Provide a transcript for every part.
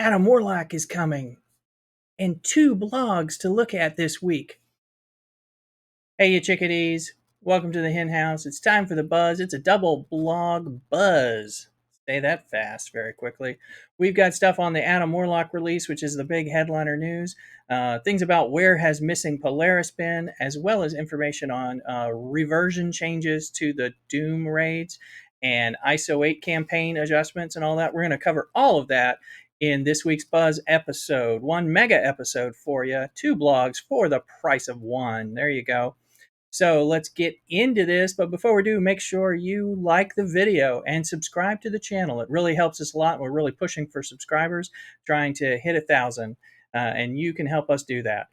Adam Warlock is coming, and 2 blogs to look at this week. Hey, you chickadees. Welcome to the hen house. It's time for the buzz. It's a double blog buzz. Say that fast very quickly. We've got stuff on the Adam Warlock release, which is the big headliner news. Things about where has missing Polaris been, as well as information on reversion changes to the Doom raids and ISO 8 campaign adjustments and all that. We're going to cover all of that in this week's Buzz episode. One mega episode for you. 2 blogs for the price of one. There you go. So let's get into this. But before we do, make sure you like the video and subscribe to the channel. It really helps us a lot. We're really pushing for subscribers, trying to hit 1,000, and you can help us do that.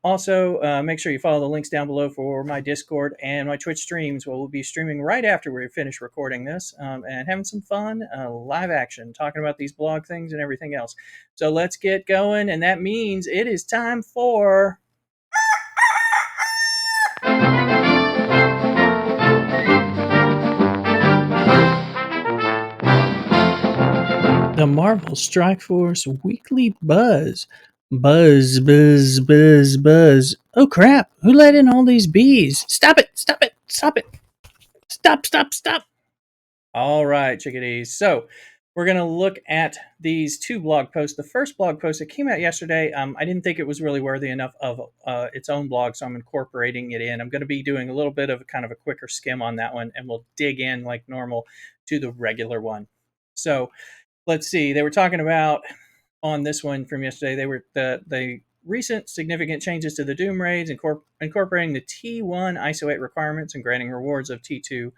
Also, make sure you follow the links down below for my Discord and my Twitch streams. We'll be streaming right after we finish recording this and having some fun, live action, talking about these blog things and everything else. So let's get going, and that means it is time for... the Marvel Strike Force Weekly Buzz. Buzz, buzz, buzz, buzz. Oh crap, who let in all these bees? Stop it, stop it, stop it. Stop, stop, stop. All right, chickadees. So we're going to look at these 2 blog posts. The first blog post that came out yesterday, I didn't think it was really worthy enough of its own blog, so I'm incorporating it in. I'm going to be doing a little bit of kind of a quicker skim on that one, and we'll dig in like normal to the regular one. So let's see. They were talking about on this one from yesterday. They were the recent significant changes to the Doom raids, incorporating the T1 ISO 8 requirements and granting rewards of T2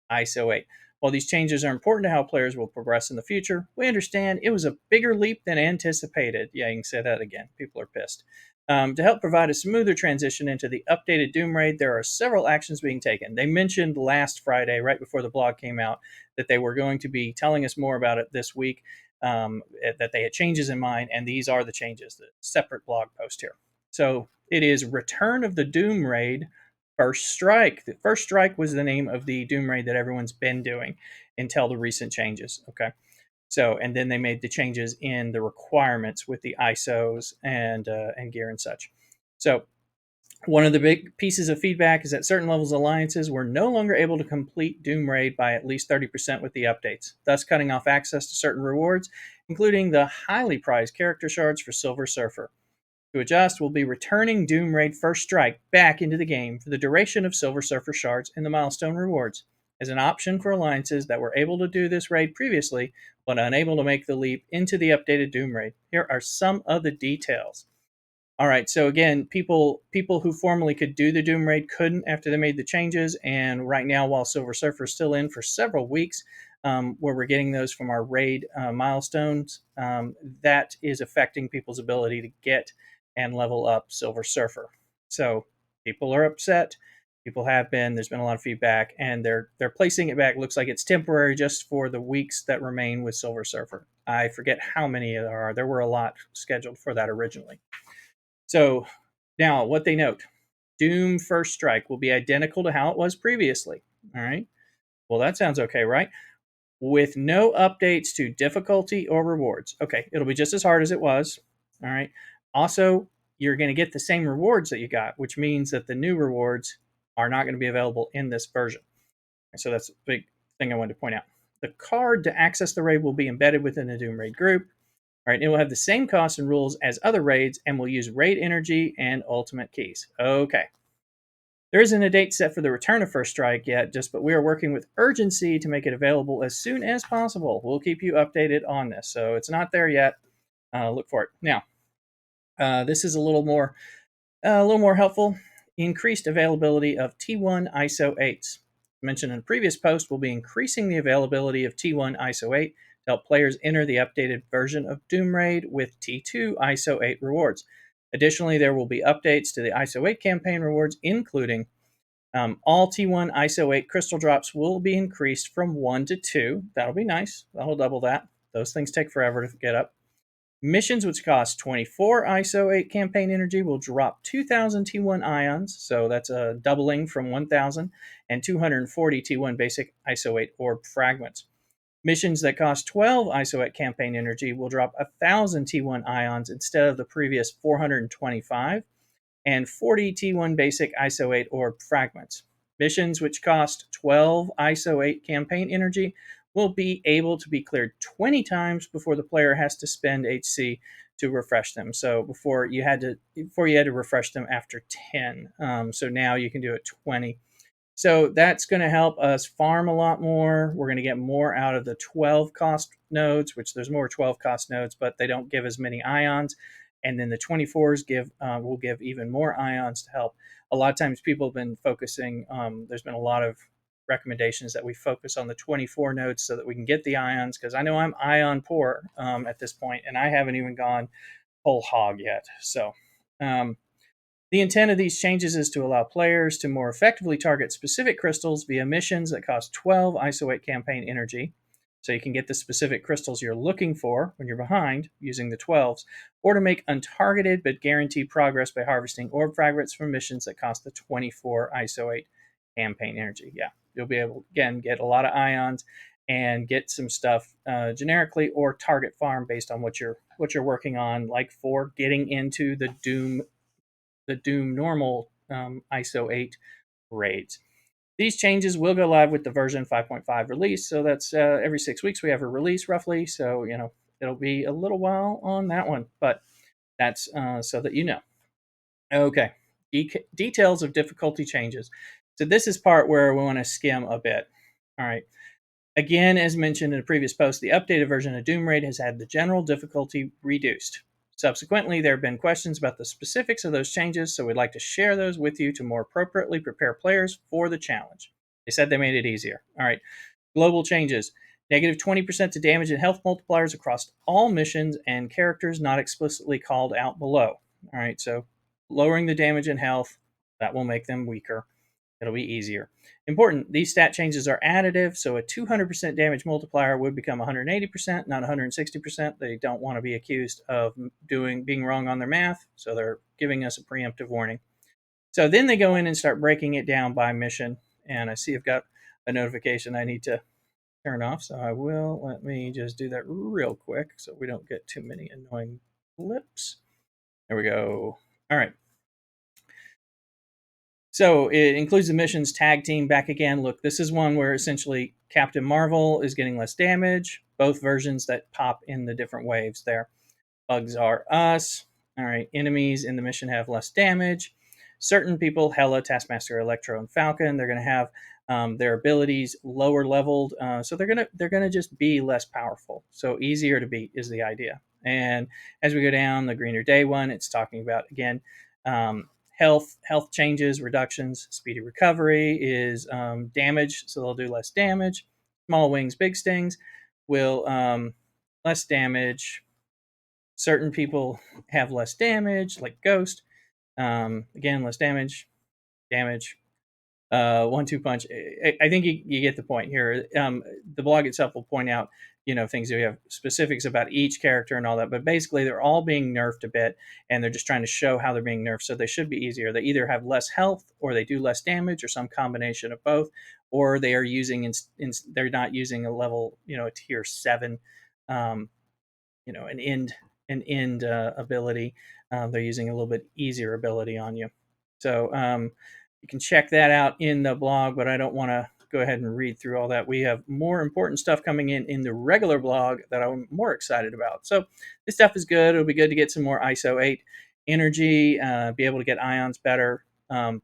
ISO 8. While these changes are important to how players will progress in the future, we understand it was a bigger leap than anticipated. Yeah, you can say that again. People are pissed. To help provide a smoother transition into the updated Doom raid, there are several actions being taken. They mentioned last Friday, right before the blog came out, that they were going to be telling us more about it this week, that they had changes in mind, and these are the changes, the separate blog post here. So it is Return of the Doom Raid, First Strike. The First Strike was the name of the Doom raid that everyone's been doing until the recent changes, okay? So, and then they made the changes in the requirements with the ISOs and gear and such. So one of the big pieces of feedback is that certain levels of alliances were no longer able to complete Doom Raid by at least 30% with the updates, thus cutting off access to certain rewards, including the highly prized character shards for Silver Surfer. To adjust, we'll be returning Doom Raid First Strike back into the game for the duration of Silver Surfer shards and the milestone rewards, as an option for alliances that were able to do this raid previously, but unable to make the leap into the updated Doom Raid. Here are some of the details. All right, so again, people who formerly could do the Doom Raid couldn't after they made the changes, and right now, while Silver Surfer is still in for several weeks, where we're getting those from our raid milestones, that is affecting people's ability to get and level up Silver Surfer. So people are upset. People have been. There's been a lot of feedback, and they're placing it back. Looks like it's temporary, just for the weeks that remain with Silver Surfer. I forget how many there are. There were a lot scheduled for that originally. So now what they note, Doom First Strike will be identical to how it was previously. All right. Well, that sounds okay, right? With no updates to difficulty or rewards. Okay, it'll be just as hard as it was. All right. Also, you're going to get the same rewards that you got, which means that the new rewards are not going to be available in this version. So that's a big thing I wanted to point out. The card to access the raid will be embedded within the Doom Raid group. All right, it will have the same costs and rules as other raids and will use raid energy and ultimate keys. Okay. There isn't a date set for the return of First Strike yet, but we are working with urgency to make it available as soon as possible. We'll keep you updated on this. So it's not there yet. Look for it. Now, this is a little more helpful. Increased availability of T1 ISO 8s. Mentioned in a previous post, we'll be increasing the availability of T1 ISO 8 to help players enter the updated version of Doom Raid with T2 ISO 8 rewards. Additionally, there will be updates to the ISO 8 campaign rewards, including all T1 ISO 8 crystal drops will be increased from 1 to 2. That'll be nice. That'll double that. Those things take forever to get up. Missions which cost 24 ISO 8 campaign energy will drop 2,000 T1 ions, so that's a doubling from 1,000, and 240 T1 basic ISO 8 orb fragments. Missions that cost 12 ISO8 campaign energy will drop 1,000 T1 ions instead of the previous 425, and 40 T1 basic ISO8 orb fragments. Missions which cost 12 ISO8 campaign energy will be able to be cleared 20 times before the player has to spend HC to refresh them. So before you had to refresh them after 10. So now you can do it 20. So that's going to help us farm a lot more. We're going to get more out of the 12 cost nodes, which there's more 12 cost nodes, but they don't give as many ions. And then the 24s will give even more ions to help. A lot of times people have been focusing, there's been a lot of recommendations that we focus on the 24 nodes so that we can get the ions, because I know I'm ion poor at this point, and I haven't even gone whole hog yet. So the intent of these changes is to allow players to more effectively target specific crystals via missions that cost 12 ISO8 campaign energy. So you can get the specific crystals you're looking for when you're behind using the 12s, or to make untargeted but guaranteed progress by harvesting orb fragments from missions that cost the 24 ISO8 campaign energy. Yeah, you'll be able, again, get a lot of ions and get some stuff generically, or target farm based on what you're working on, like for getting into the Doom normal ISO 8 raids. These changes will go live with the version 5.5 release, so that's every 6 weeks we have a release roughly. So it'll be a little while on that one, but that's so that you know. Okay, details of difficulty changes. So this is part where we want to skim a bit. All right. Again, as mentioned in a previous post, the updated version of Doom Raid has had the general difficulty reduced. Subsequently, there have been questions about the specifics of those changes, so we'd like to share those with you to more appropriately prepare players for the challenge. They said they made it easier. All right. Global changes. Negative 20% to damage and health multipliers across all missions and characters not explicitly called out below. All right, so lowering the damage and health, that will make them weaker. It'll be easier. Important, these stat changes are additive, so a 200% damage multiplier would become 180%, not 160%. They don't want to be accused of being wrong on their math, so they're giving us a preemptive warning. So then they go in and start breaking it down by mission, and I see I've got a notification I need to turn off, so I will. Let me just do that real quick so we don't get too many annoying blips. There we go. All right. So it includes the missions tag team back again. Look, this is one where essentially Captain Marvel is getting less damage. Both versions that pop in the different waves there. Bugs are us. All right, enemies in the mission have less damage. Certain people, Hela, Taskmaster, Electro, and Falcon, they're going to have their abilities lower leveled, so they're gonna just be less powerful. So easier to beat is the idea. And as we go down the Greener Day one, it's talking about again health changes, reductions. Speedy recovery is damage, so they'll do less damage. Small wings, big stings will less damage. Certain people have less damage, like Ghost. Again, less damage. 1-2 punch. I think you get the point here. The blog itself will point out, things we have specifics about each character and all that, but basically they're all being nerfed a bit, and they're just trying to show how they're being nerfed. So they should be easier. They either have less health, or they do less damage, or some combination of both, or they are using they're not using a level, a tier 7, an end ability. They're using a little bit easier ability on you. So you can check that out in the blog, but I don't want to go ahead and read through all that. We have more important stuff coming in the regular blog that I'm more excited about. So this stuff is good. It'll be good to get some more ISO 8 energy, be able to get ions better.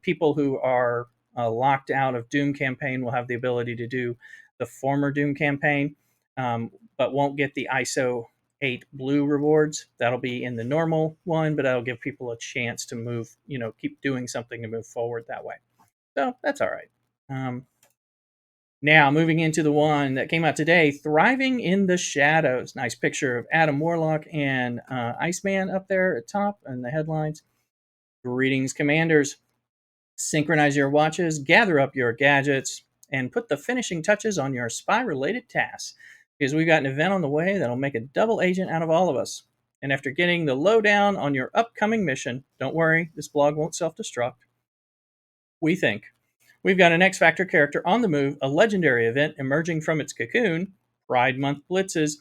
People who are locked out of Doom campaign will have the ability to do the former Doom campaign, but won't get the ISO 8 blue rewards. That'll be in the normal one, but that'll give people a chance to move, keep doing something to move forward that way. So that's all right. Now, moving into the one that came out today, Thriving in the Shadows. Nice picture of Adam Warlock and Iceman up there at top and the headlines. Greetings, Commanders. Synchronize your watches, gather up your gadgets, and put the finishing touches on your spy-related tasks, because we've got an event on the way that'll make a double agent out of all of us. And after getting the lowdown on your upcoming mission, don't worry, this blog won't self-destruct. We think we've got an X Factor character on the move, a legendary event emerging from its cocoon, Pride Month Blitzes,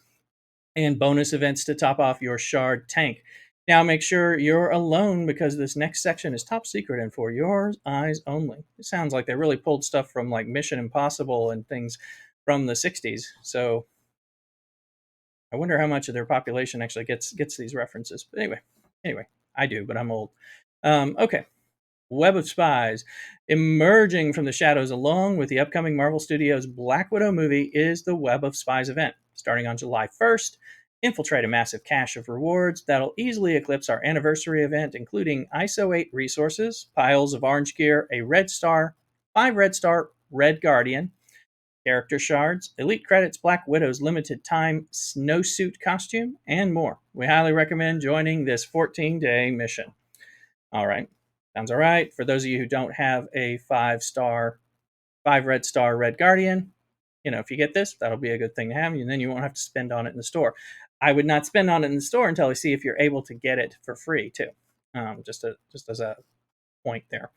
and bonus events to top off your shard tank. Now make sure you're alone because this next section is top secret and for your eyes only. It sounds like they really pulled stuff from like Mission Impossible and things from the 60s. So I wonder how much of their population actually gets these references. But anyway, I do, but I'm old. Okay. Web of Spies. Emerging from the shadows along with the upcoming Marvel Studios Black Widow movie is the Web of Spies event. Starting on July 1st, infiltrate a massive cache of rewards that'll easily eclipse our anniversary event, including ISO 8 resources, piles of orange gear, a red star, 5 red star, Red Guardian, character shards, elite credits, Black Widow's limited time snowsuit costume, and more. We highly recommend joining this 14-day mission. All right. Sounds all right. For those of you who don't have a 5-star, 5 red star Red Guardian, if you get this, that'll be a good thing to have, and then you won't have to spend on it in the store. I would not spend on it in the store until I see if you're able to get it for free too. Just as a point there.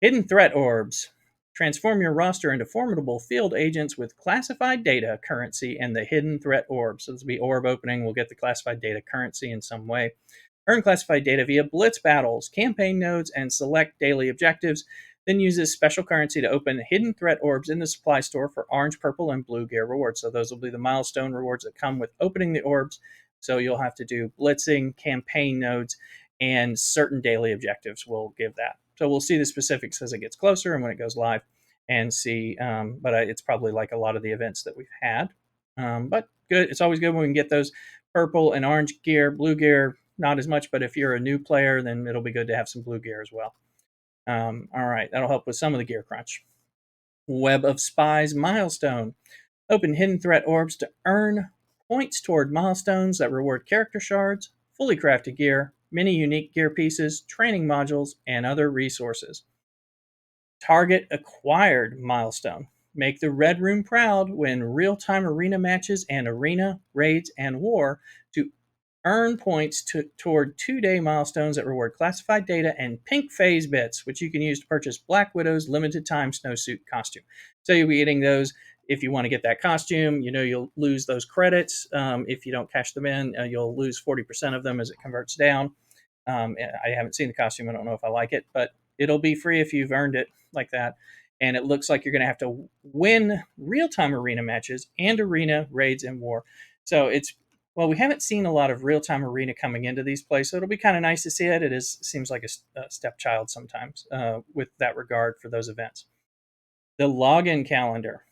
Hidden threat orbs. Transform your roster into formidable field agents with classified data, currency, and the hidden threat orbs. So this will be orb opening. We'll get the classified data currency in some way. Earn classified data via blitz battles, campaign nodes, and select daily objectives. Then use this special currency to open hidden threat orbs in the supply store for orange, purple, and blue gear rewards. So those will be the milestone rewards that come with opening the orbs. So you'll have to do blitzing, campaign nodes, and certain daily objectives will give that. So we'll see the specifics as it gets closer and when it goes live and see. But it's probably like a lot of the events that we've had. But good. It's always good when we can get those purple and orange gear, blue gear, not as much, but if you're a new player, then it'll be good to have some blue gear as well. All right, that'll help with some of the gear crunch. Web of Spies milestone. Open hidden threat orbs to earn points toward milestones that reward character shards, fully crafted gear, many unique gear pieces, training modules, and other resources. Target acquired milestone. Make the Red Room proud when real-time arena matches and arena, raids, and war to earn points toward 2-day milestones that reward classified data and pink phase bits, which you can use to purchase Black Widow's limited time snowsuit costume. So you'll be getting those if you want to get that costume. You'll lose those credits. If you don't cash them in, you'll lose 40% of them as it converts down. I haven't seen the costume. I don't know if I like it, but it'll be free if you've earned it like that. And it looks like you're going to have to win real-time arena matches and arena, raids, and war. So we haven't seen a lot of real-time arena coming into these plays, so it'll be kind of nice to see it. It seems like a stepchild sometimes with that regard for those events. The login calendar.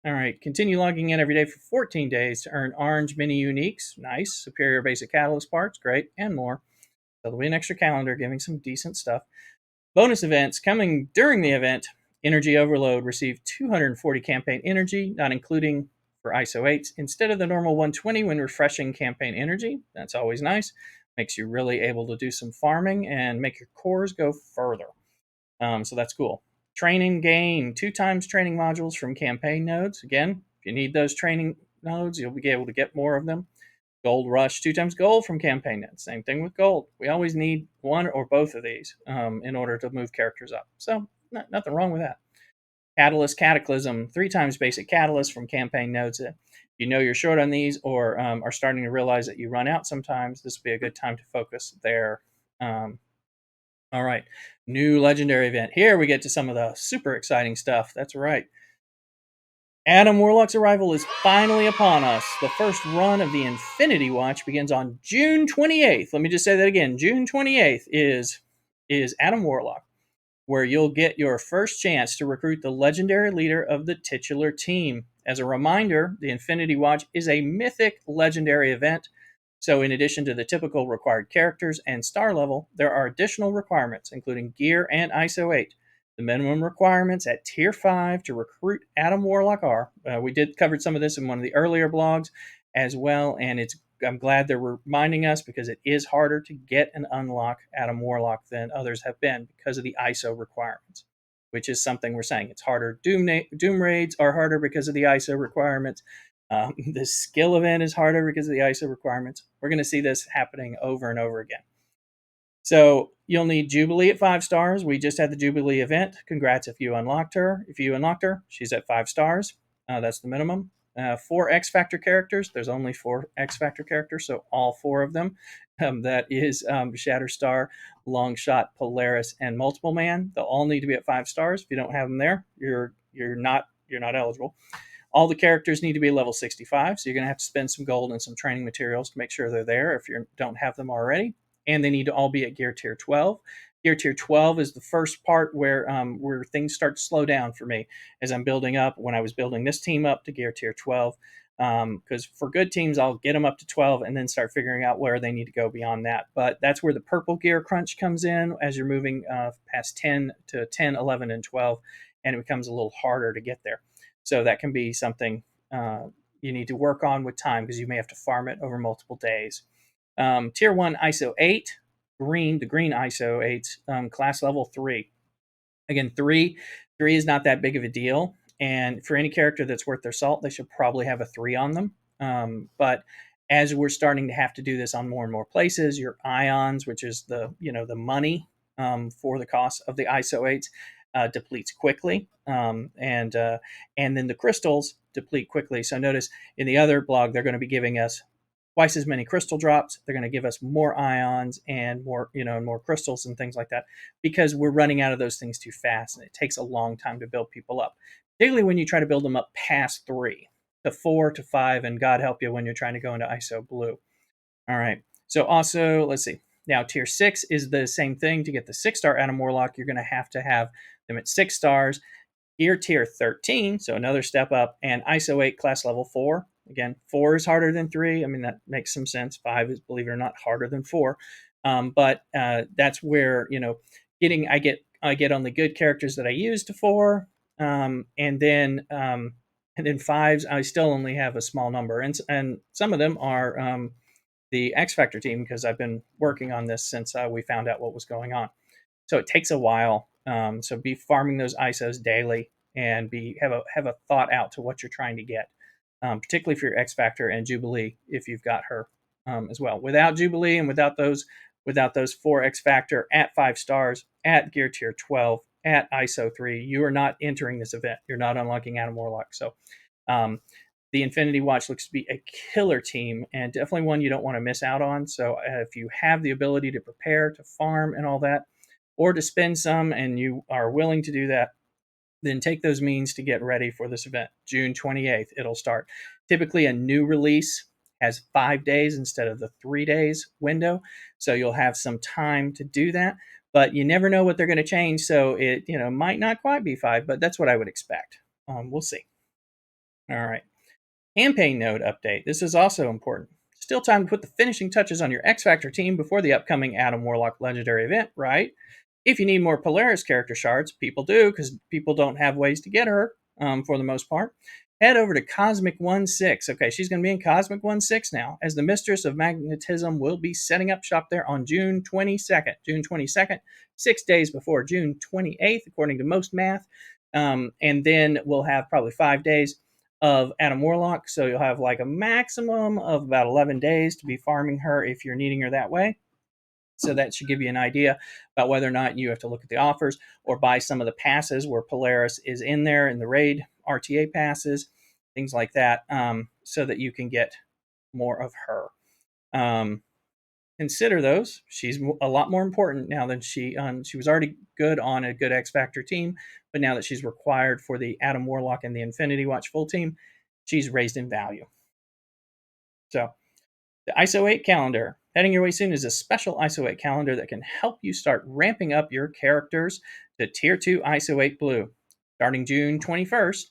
All right, continue logging in every day for 14 days to earn orange mini uniques. Nice. Superior basic catalyst parts. Great. And more. So there'll be an extra calendar giving some decent stuff. Bonus events coming during the event. Energy Overload. Receive 240 campaign energy, not including for ISO 8s, instead of the normal 120 when refreshing campaign energy. That's always nice. Makes you really able to do some farming and make your cores go further. So that's cool. Training gain. 2 times training modules from campaign nodes. Again, if you need those training nodes, you'll be able to get more of them. Gold Rush, 2 times gold from campaign nets. Same thing with gold. We always need one or both of these in order to move characters up. So nothing wrong with that. Catalyst Cataclysm, 3 times basic catalyst from campaign nodes. If you know you're short on these or are starting to realize that you run out sometimes, this would be a good time to focus there. All right, new legendary event. Here we get to some of the super exciting stuff. That's right. Adam Warlock's arrival is finally upon us. The first run of the Infinity Watch begins on June 28th. Let me just say that again. June 28th is Adam Warlock, where you'll get your first chance to recruit the legendary leader of the titular team. As a reminder, the Infinity Watch is a mythic legendary event. So in addition to the typical required characters and star level, there are additional requirements, including gear and ISO 8. The minimum requirements at Tier 5 to recruit Adam Warlock are, we did cover some of this in one of the earlier blogs as well, and I'm glad they're reminding us because it is harder to get and unlock Adam Warlock than others have been because of the ISO requirements, which is something we're saying. It's harder. Doom raids are harder because of the ISO requirements. The skill event is harder because of the ISO requirements. We're going to see this happening over and over again. So you'll need Jubilee at 5 stars. We just had the Jubilee event. Congrats if you unlocked her. If you unlocked her, she's at 5 stars. That's the minimum. 4 X Factor characters. There's only 4 X Factor characters, so all 4 of them. That is Shatterstar, Longshot, Polaris, and Multiple Man. They'll all need to be at 5 stars. If you don't have them there, you're not eligible. All the characters need to be level 65, so you're going to have to spend some gold and some training materials to make sure they're there if you don't have them already. And they need to all be at Gear Tier 12. Gear Tier 12 is the first part where things start to slow down for me as I'm building up. When I was building this team up to Gear Tier 12, because for good teams, I'll get them up to 12 and then start figuring out where they need to go beyond that. But that's where the purple gear crunch comes in as you're moving past 10 to 10, 11, and 12, and it becomes a little harder to get there. So that can be something you need to work on with time because you may have to farm it over multiple days. Tier 1 ISO 8, the green ISO 8, class level 3. Again, 3 is not that big of a deal. And for any character that's worth their salt, they should probably have a 3 on them. But as we're starting to have to do this on more and more places, your ions, which is the money for the cost of the ISO 8s, depletes quickly, and then the crystals deplete quickly. So notice in the other blog, they're going to be giving us twice as many crystal drops. They're going to give us more ions and more, more crystals and things like that because we're running out of those things too fast, and it takes a long time to build people up, particularly when you try to build them up past 3 to 4 to 5, and God help you when you're trying to go into ISO blue. All right. So also, let's see. Now, tier 6 is the same thing. To get the 6-star Adam Warlock, you're going to have them at 6 stars. Gear tier 13, so another step up, and ISO 8 class level 4. Again, 4 is harder than 3. I mean, that makes some sense. 5 is, believe it or not, harder than 4. But that's where, I get only good characters that I use to 4. And then 5s, I still only have a small number. And some of them are the X Factor team because I've been working on this since we found out what was going on. So it takes a while. So be farming those ISOs daily and have a thought out to what you're trying to get, particularly for your X Factor and Jubilee if you've got her as well. Without Jubilee and without those 4 X Factor at 5 stars at Gear Tier 12 at ISO 3, you are not entering this event. You're not unlocking Adam Warlock. So the Infinity Watch looks to be a killer team and definitely one you don't want to miss out on. So if you have the ability to prepare, to farm and all that, or to spend some and you are willing to do that, then take those means to get ready for this event. June 28th, it'll start. Typically, a new release has 5 days instead of the 3 days window. So you'll have some time to do that, but you never know what they're going to change. So it might not quite be 5, but that's what I would expect. We'll see. All right. Campaign node update. This is also important. Still time to put the finishing touches on your X Factor team before the upcoming Adam Warlock Legendary event, right? If you need more Polaris character shards, people do, because people don't have ways to get her for the most part. Head over to Cosmic 1-6. Okay, she's going to be in Cosmic 1-6 now, as the Mistress of Magnetism will be setting up shop there on June 22nd. June 22nd, 6 days before June 28th, according to most math. And then we'll have probably 5 days of Adam Warlock, so you'll have like a maximum of about 11 days to be farming her if you're needing her that way. So that should give you an idea about whether or not you have to look at the offers or buy some of the passes where Polaris is in there in the raid RTA passes, things like that, so that you can get more of her. Consider those. She's a lot more important now than she was already good on a good X Factor team, but now that she's required for the Adam Warlock and the Infinity Watch full team, she's raised in value. So the ISO 8 calendar. Heading your way soon is a special ISO 8 calendar that can help you start ramping up your characters to Tier 2 ISO 8 Blue. Starting June 21st,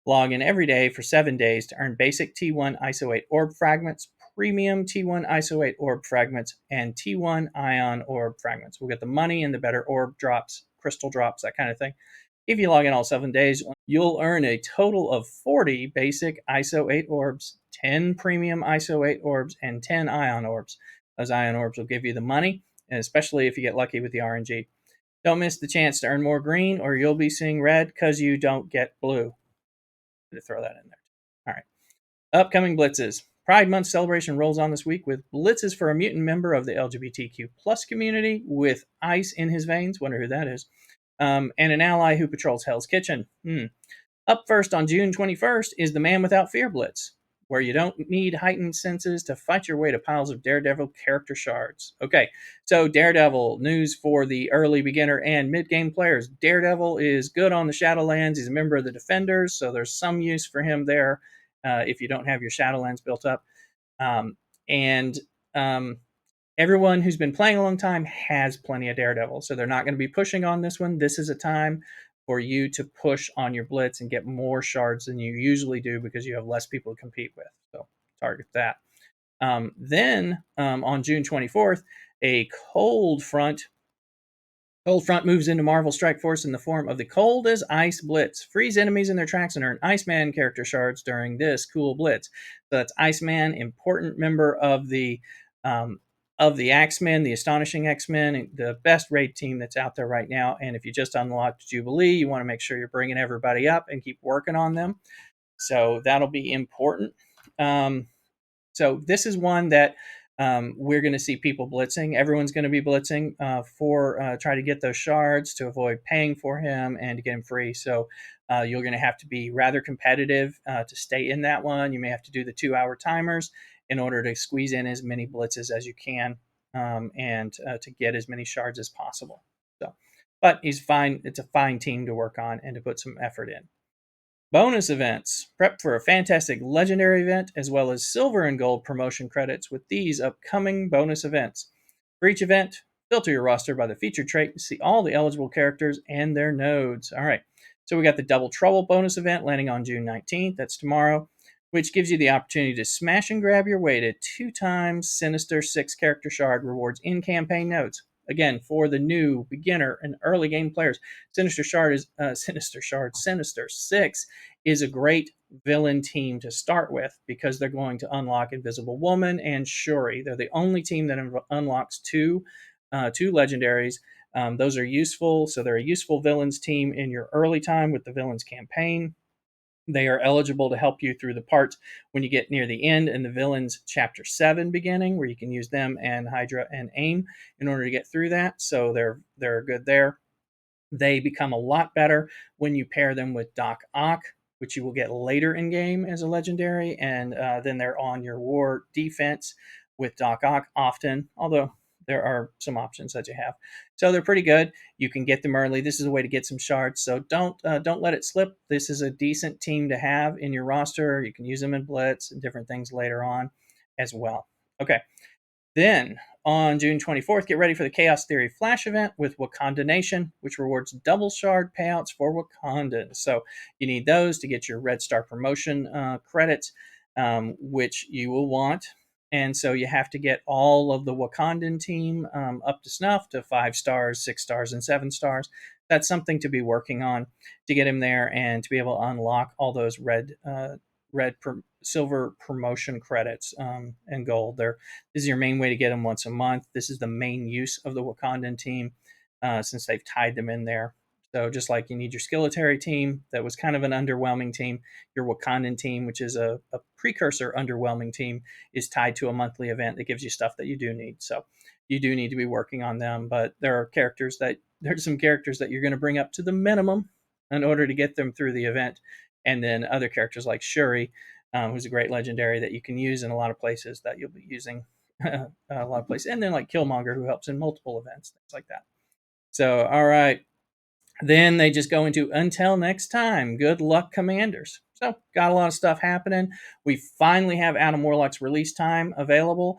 log in every day for 7 days to earn basic T1 ISO 8 orb fragments, premium T1 ISO 8 orb fragments, and T1 ion orb fragments. We'll get the money and the better orb drops, crystal drops, that kind of thing. If you log in all 7 days, you'll earn a total of 40 basic ISO 8 orbs, 10 premium ISO 8 orbs, and 10 ion orbs. Those ion orbs will give you the money, and especially if you get lucky with the RNG. Don't miss the chance to earn more green, or you'll be seeing red because you don't get blue. To throw that in there. All right. Upcoming blitzes. Pride Month celebration rolls on this week with blitzes for a mutant member of the LGBTQ plus community with ice in his veins. Wonder who that is. And an ally who patrols Hell's Kitchen. Up first on June 21st is the Man Without Fear Blitz, where you don't need heightened senses to fight your way to piles of Daredevil character shards. Okay, so Daredevil news for the early beginner and mid-game players. Daredevil is good on the Shadowlands. He's a member of the Defenders, so there's some use for him there if you don't have your Shadowlands built up. And everyone who's been playing a long time has plenty of Daredevil, so they're not going to be pushing on this one. This is a time for you to push on your blitz and get more shards than you usually do because you have less people to compete with. So target that. Then on June 24th, a Cold Front moves into Marvel Strike Force in the form of the Cold as Ice Blitz. Freeze enemies in their tracks and earn Iceman character shards during this cool blitz. So that's Iceman, important member of the X-Men, the Astonishing X-Men, the best raid team that's out there right now. And if you just unlocked Jubilee, you want to make sure you're bringing everybody up and keep working on them. So that'll be important. So this is one that we're going to see people blitzing. Everyone's going to be blitzing for try to get those shards to avoid paying for him and to get him free. So you're going to have to be rather competitive to stay in that one. You may have to do the 2-hour timers in order to squeeze in as many blitzes as you can and to get as many shards as possible. So, but he's fine. It's a fine team to work on and to put some effort in. Bonus events. Prep for a fantastic legendary event as well as silver and gold promotion credits with these upcoming bonus events. For each event, filter your roster by the featured trait to see all the eligible characters and their nodes. All right, so we got the Double Trouble bonus event landing on June 19th. That's tomorrow, which gives you the opportunity to smash and grab your way to 2 times Sinister 6 character shard rewards in campaign nodes. Again, for the new, beginner, and early game players, Sinister 6 is a great villain team to start with because they're going to unlock Invisible Woman and Shuri. They're the only team that unlocks two legendaries. Those are useful, so they're a useful villains team in your early time with the villains campaign. They are eligible to help you through the parts when you get near the end in the villains chapter 7 beginning, where you can use them and Hydra and AIM in order to get through that. So they're good there. They become a lot better when you pair them with Doc Ock, which you will get later in game as a legendary, and then they're on your war defense with Doc Ock often, although there are some options that you have. So they're pretty good. You can get them early. This is a way to get some shards, so don't let it slip. This is a decent team to have in your roster. You can use them in Blitz and different things later on as well. Okay. Then on June 24th, get ready for the Chaos Theory Flash event with Wakanda Nation, which rewards double shard payouts for Wakandans. So you need those to get your Red Star promotion credits, which you will want. And so you have to get all of the Wakandan team up to snuff to 5 stars, 6 stars, and 7 stars. That's something to be working on to get him there and to be able to unlock all those silver promotion credits and gold. This is your main way to get them once a month. This is the main use of the Wakandan team since they've tied them in there. So just like you need your Skilletary team, that was kind of an underwhelming team, your Wakandan team, which is a precursor underwhelming team, is tied to a monthly event that gives you stuff that you do need. So you do need to be working on them, but there's some characters that you're going to bring up to the minimum in order to get them through the event. And then other characters like Shuri, who's a great legendary that you can use in a lot of places that you'll be using a lot of places. And then like Killmonger, who helps in multiple events, things like that. So, all right. Then they just go into until next time. Good luck, Commanders. So, got a lot of stuff happening. We finally have Adam Warlock's release time available.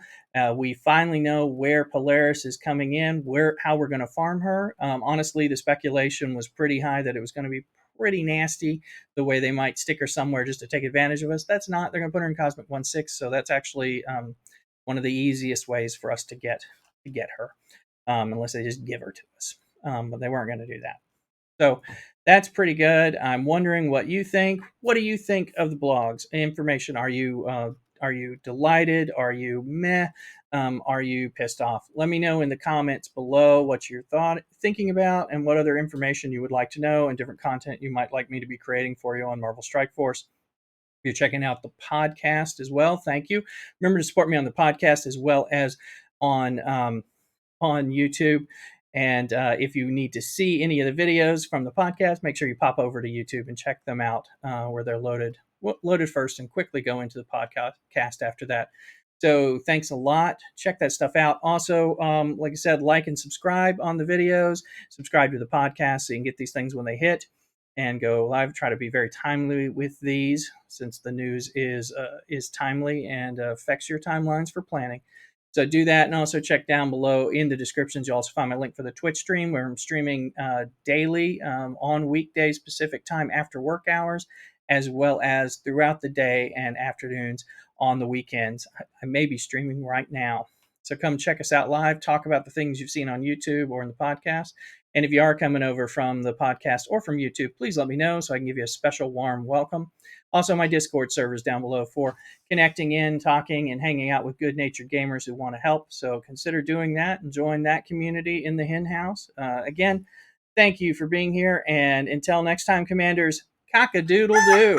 We finally know where Polaris is coming in, how we're going to farm her. Honestly, the speculation was pretty high that it was going to be pretty nasty the way they might stick her somewhere just to take advantage of us. That's not. They're going to put her in Cosmic 1/6, so that's actually one of the easiest ways for us to get her, unless they just give her to us. But they weren't going to do that. So that's pretty good. I'm wondering what you think. What do you think of the blogs information? Are you delighted? Are you meh? Are you pissed off? Let me know in the comments below what you're thinking about and what other information you would like to know and different content you might like me to be creating for you on Marvel Strike Force. If you're checking out the podcast as well, thank you. Remember to support me on the podcast as well as on YouTube. And if you need to see any of the videos from the podcast, make sure you pop over to YouTube and check them out where they're loaded first and quickly go into the podcast after that. So thanks a lot. Check that stuff out. Also, like I said, like and subscribe on the videos. Subscribe to the podcast so you can get these things when they hit and go live. Try to be very timely with these since the news is timely and affects your timelines for planning. So do that, and also check down below in the descriptions. You'll also find my link for the Twitch stream where I'm streaming daily on weekdays Pacific time after work hours, as well as throughout the day and afternoons on the weekends. I may be streaming right now. So come check us out live, talk about the things you've seen on YouTube or in the podcast. And if you are coming over from the podcast or from YouTube, please let me know so I can give you a special warm welcome. Also, my Discord servers down below for connecting in, talking, and hanging out with good-natured gamers who want to help. So consider doing that and join that community in the hen house. Again, thank you for being here. And until next time, Commanders, cock-a-doodle-doo.